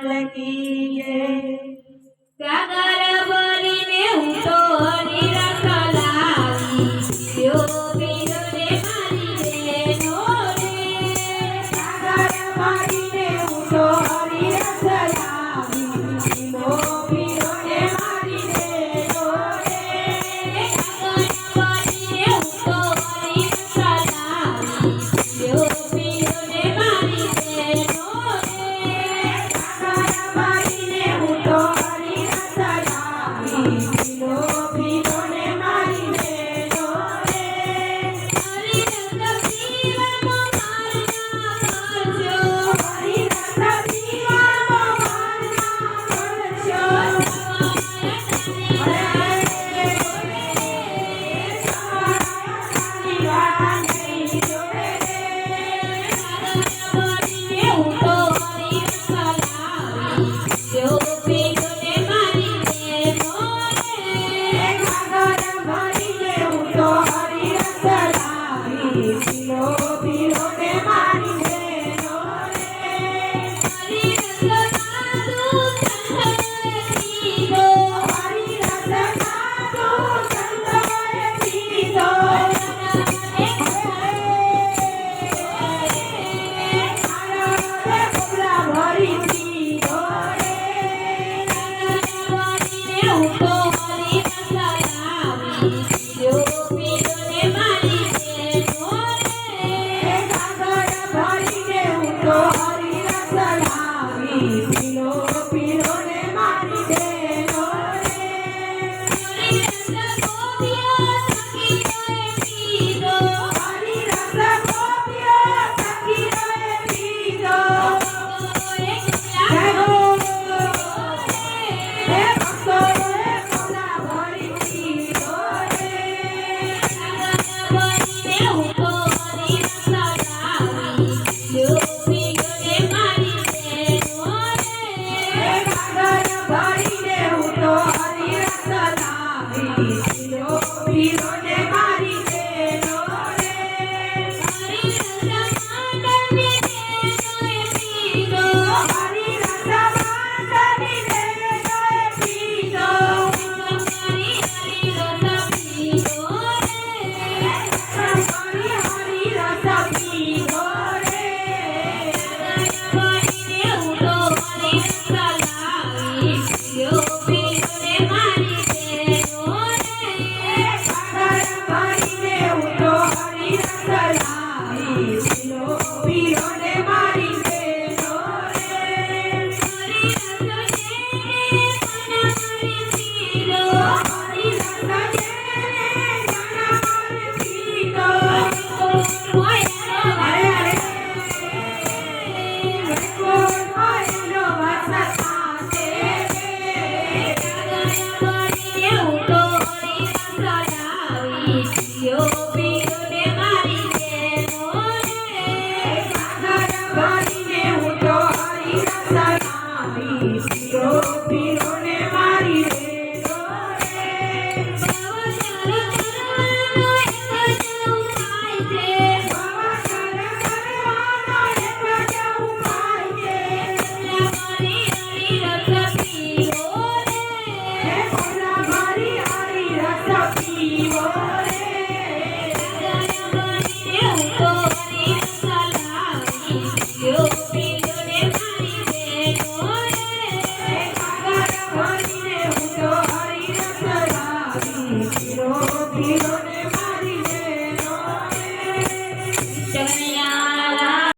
લાલ કી જય। ગાગર ભરીને હું તો હરી રસ લાવી પીરો પીરો રે મારી બહેનો રે। ગાગર ભરીને હું તો હરી રસ લાવી પીરો પીરો રે મારી બહેનો રે। ગાગર ભરીને હું તો હરી રસ લાવી પીરો પીરો રે મારી બહેનો રે। ગાગર ભરીને હું તો હરી રસ લાવી પીરો પીરો રે મારી બહેનો રે। હરી રસ પીવામાં માર ના કરજો। હરી રસ પીવામાં માર ના કરજો। Hero,